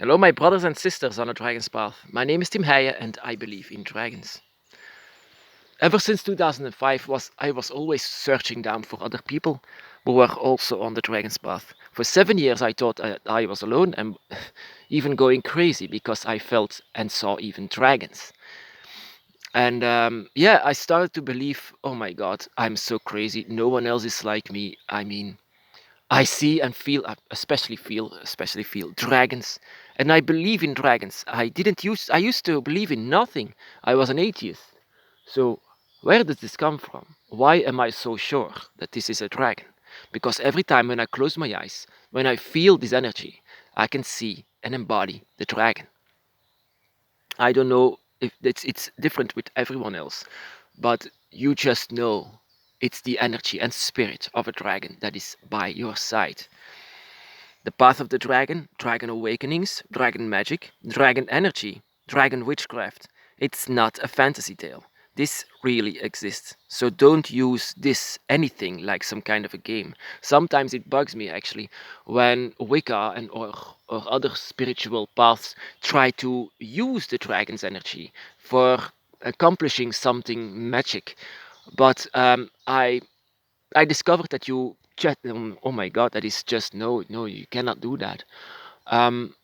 Hello, my brothers and sisters on the Dragon's Path. My name is Tim Heijen and I believe in dragons. Ever since 2005 I was always searching down for other people who were also on the Dragon's Path. For 7 years I thought I was alone and even going crazy because I felt and saw even dragons. And yeah, I started to believe, oh my god, I'm so crazy. No one else is like me. I mean, I see and feel, especially feel dragons, and I believe in dragons. I used to believe in nothing. I was an atheist. So, where does this come from? Why am I so sure that this is a dragon? Because every time when I close my eyes, when I feel this energy, I can see and embody the dragon. I don't know if it's different with everyone else, but you just know it's the energy and spirit of a dragon that is by your side. The Path of the Dragon, Dragon Awakenings, Dragon Magic, Dragon Energy, Dragon Witchcraft. It's not a fantasy tale. This really exists. So don't use this anything like some kind of a game. Sometimes it bugs me actually when Wicca or other spiritual paths try to use the dragon's energy for accomplishing something magic. But I discovered that you just oh my god, that is just no, you cannot do that. Um,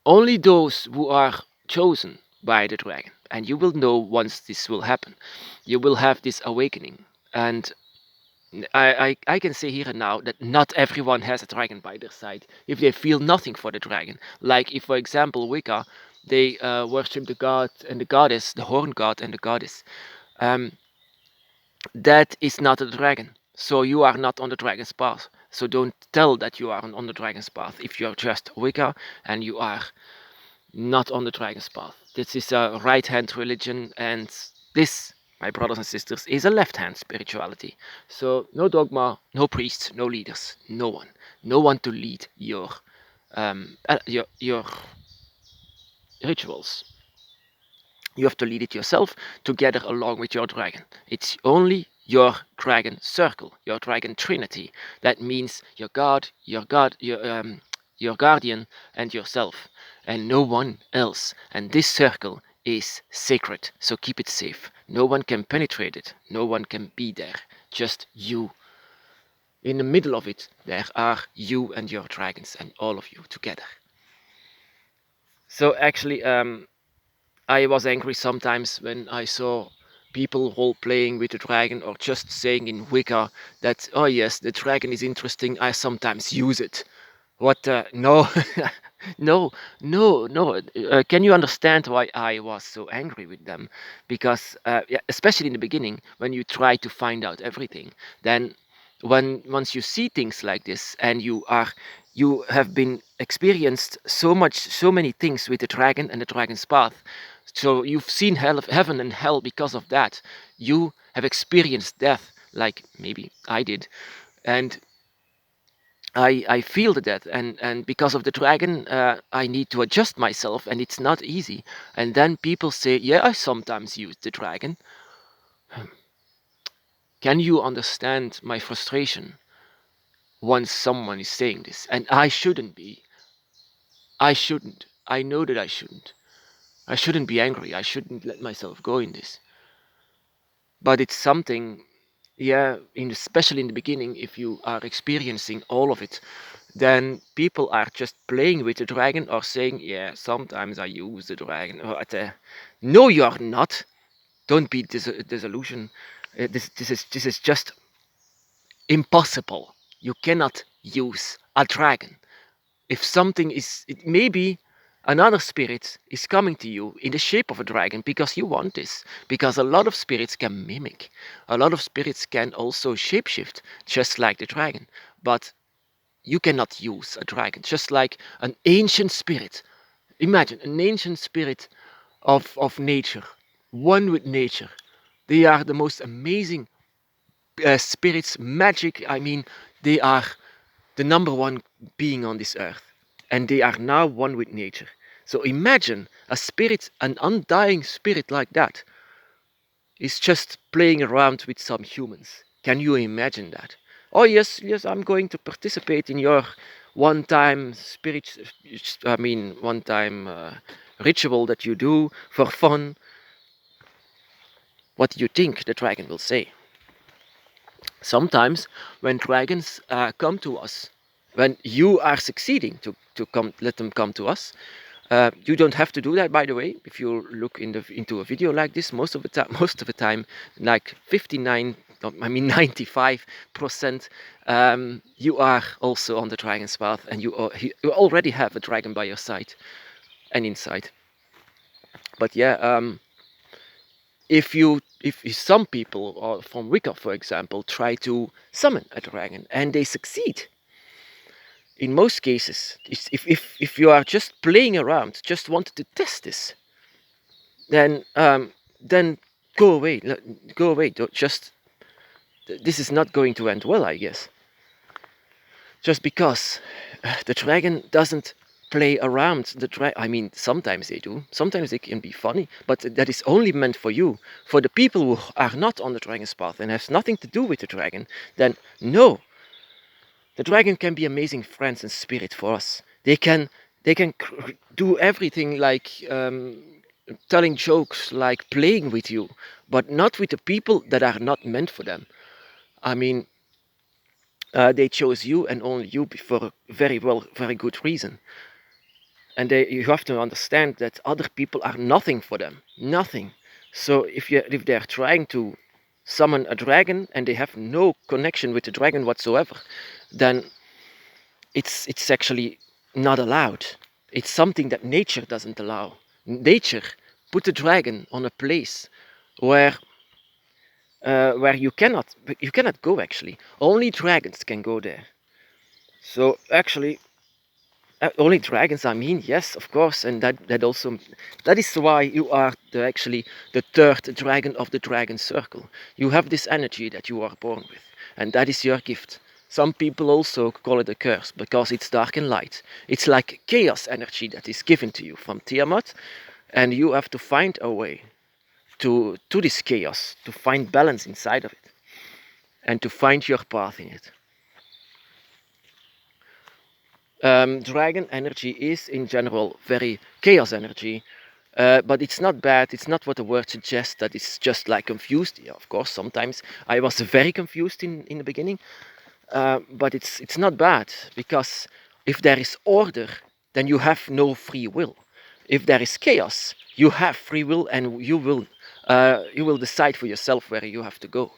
Only those who are chosen by the dragon, and you will know once this will happen. You will have this awakening, and I can say here and now that not everyone has a dragon by their side if they feel nothing for the dragon. Like if, for example, Wicca, they worship the god and the goddess, the horn god and the goddess. Um, that is not a dragon. So you are not on the dragon's path. So don't tell that you are on the dragon's path if you are just Wicca and you are not on the dragon's path. This is a right hand religion, and this, my brothers and sisters, is a left hand spirituality. So no dogma, no priests, no leaders, no one. No one to lead your rituals. You have to lead it yourself together along with your dragon. It's only your dragon circle, your dragon trinity. That means your guardian, and yourself, and no one else. And this circle is sacred, so keep it safe. No one can penetrate it. No one can be there. Just you. In the middle of it, there are you and your dragons, and all of you together. So actually, I was angry sometimes when I saw people role playing with the dragon or just saying in Wicca that, oh yes, the dragon is interesting, I sometimes use it. What? No, no, no. Can you understand why I was so angry with them? Because, yeah, especially in the beginning, when you try to find out everything, then once you see things like this and you have been experienced so many things with the dragon and the dragon's path, so you've seen heaven and hell because of that. You have experienced death, like maybe I did, and I feel the death, and because of the dragon, I need to adjust myself, and it's not easy. And then people say, "Yeah, I sometimes use the dragon." Can you understand my frustration once someone is saying this? And I shouldn't be. I shouldn't. I know that I shouldn't. I shouldn't be angry. I shouldn't let myself go in this. But it's something, yeah, especially in the beginning, if you are experiencing all of it, then people are just playing with the dragon or saying, yeah, sometimes I use the dragon. No, you're not. Don't be disillusioned. This is just impossible. You cannot use a dragon. If something is, it maybe another spirit is coming to you in the shape of a dragon because you want this. Because a lot of spirits can mimic. A lot of spirits can also shapeshift, just like the dragon. But you cannot use a dragon, just like an ancient spirit. Imagine an ancient spirit of nature, one with nature. They are the most amazing spirits, magic. I mean, they are the number one being on this earth, and they are now one with nature. So imagine a spirit, an undying spirit like that, is just playing around with some humans. Can you imagine that? Oh yes, yes, I'm going to participate in your one-time one-time ritual that you do for fun, what do you think the dragon will say? Sometimes when dragons come to us, when you are succeeding to let them come to us, you don't have to do that, by the way. If you look into a video like this, most of the time, like 59, I mean 95%, you are also on the dragon's path, and you already have a dragon by your side and inside. But yeah, if some people, or from Wicca for example, try to summon a dragon and they succeed, in most cases, if you are just playing around, just wanted to test this, then go away. Go away. Don't just. This is not going to end well, I guess. Just because the dragon doesn't play around. I mean, sometimes they do. Sometimes they can be funny, but that is only meant for you. For the people who are not on the dragon's path and has nothing to do with the dragon, then no. The dragon can be amazing friends and spirit for us. They can do everything, like telling jokes, like playing with you, but not with the people that are not meant for them. I mean, they chose you and only you for a very good reason. And you have to understand that other people are nothing for them, nothing. So if they're trying to summon a dragon and they have no connection with the dragon whatsoever, then it's actually not allowed. It's something that nature doesn't allow. Nature put the dragon on a place where you cannot go. Actually, only dragons can go there. So actually, only dragons. I mean, yes, of course, and that is why you are actually the third dragon of the dragon circle. You have this energy that you are born with, and that is your gift. Some people also call it a curse because it's dark and light. It's like chaos energy that is given to you from Tiamat, and you have to find a way to this chaos, to find balance inside of it, and to find your path in it. Dragon energy is in general very chaos energy, but it's not bad. It's not what the word suggests, that it's just like confused. Yeah, of course, sometimes I was very confused in the beginning, but it's not bad, because if there is order, then you have no free will. If there is chaos, you have free will, and you will decide for yourself where you have to go.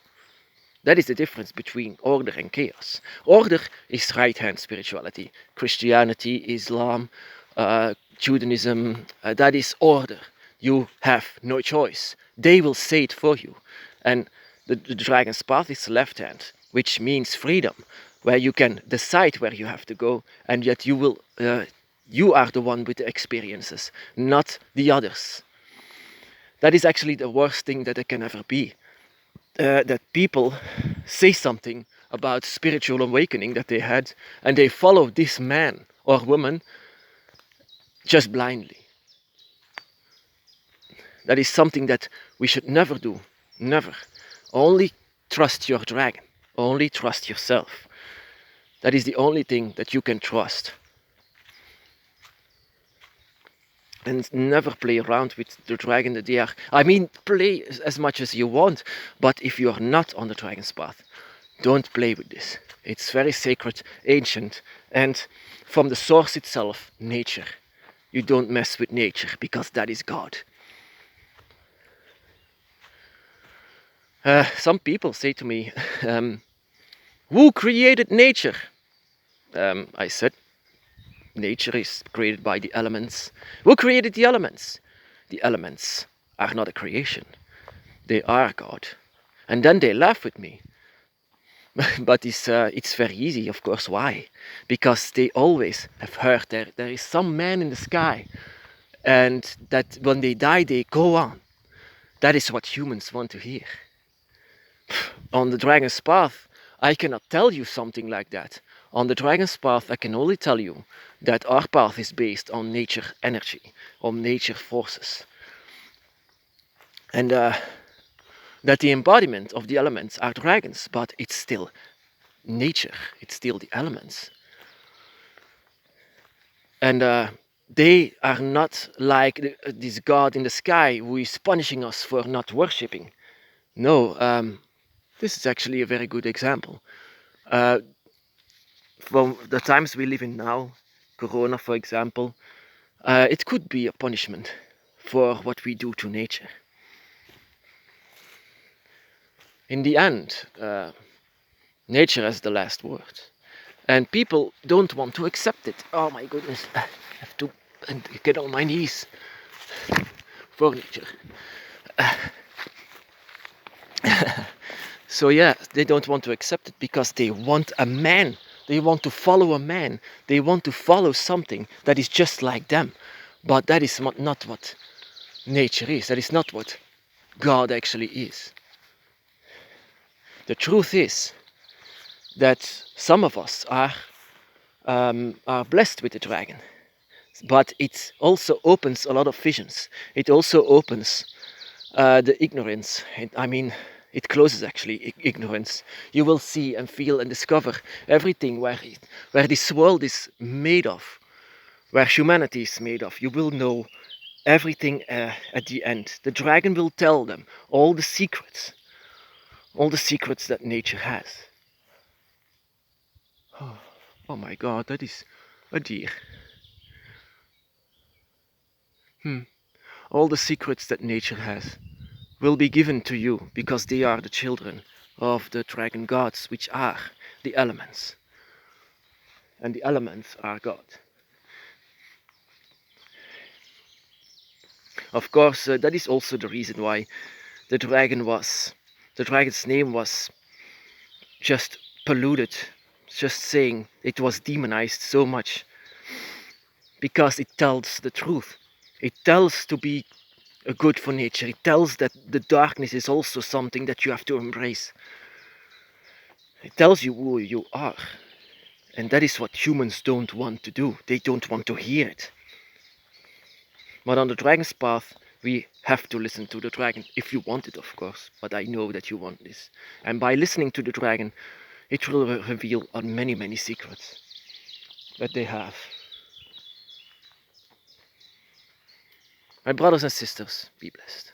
That is the difference between order and chaos. Order is right-hand spirituality. Christianity, Islam, Judaism, that is order. You have no choice. They will say it for you. And the dragon's path is left-hand, which means freedom, where you can decide where you have to go, and yet you are the one with the experiences, not the others. That is actually the worst thing that there can ever be. That people say something about spiritual awakening that they had, and they follow this man or woman just blindly. That is something that we should never do. Never. Only trust your dragon. Only trust yourself. That is the only thing that you can trust. And never play around with the dragon that they are. I mean, play as much as you want, but if you are not on the dragon's path, don't play with this. It's very sacred, ancient, and from the source itself, nature. You don't mess with nature, because that is God. Some people say to me, who created nature? I said, nature is created by the elements. Who created the elements? The elements are not a creation. They are God. And then they laugh with me. But it's very easy, of course. Why? Because they always have heard there is some man in the sky, and that when they die, they go on. That is what humans want to hear. On the dragon's path, I cannot tell you something like that. On the dragon's path, I can only tell you that our path is based on nature energy, on nature forces. And that the embodiment of the elements are dragons, but it's still nature, it's still the elements. And they are not like this God in the sky who is punishing us for not worshipping. No, this is actually a very good example. Uh, from the times we live in now, Corona, for example, it could be a punishment for what we do to nature. In the end, nature has the last word. And people don't want to accept it. Oh my goodness, I have to get on my knees for nature. So yeah, they don't want to accept it because they want a man. They want to follow a man. They want to follow something that is just like them. But that is not what nature is. That is not what God actually is. The truth is that some of us are blessed with the dragon, but it also opens a lot of visions. It also opens the ignorance. It closes actually ignorance. You will see and feel and discover everything where this world is made of, where humanity is made of. You will know everything at the end. The dragon will tell them all the secrets that nature has. Oh my God, that is a deer. All the secrets that nature has will be given to you because they are the children of the dragon gods, which are the elements. And the elements are God. Of course, that is also the reason why the dragon's name was just polluted, just saying it was demonized so much because it tells the truth. It tells to be good for nature. It tells that the darkness is also something that you have to embrace. It tells you who you are. And that is what humans don't want to do. They don't want to hear it. But on the dragon's path, we have to listen to the dragon, if you want it, of course. But I know that you want this. And by listening to the dragon, it will reveal on many, many secrets that they have. My brothers and sisters, be blessed.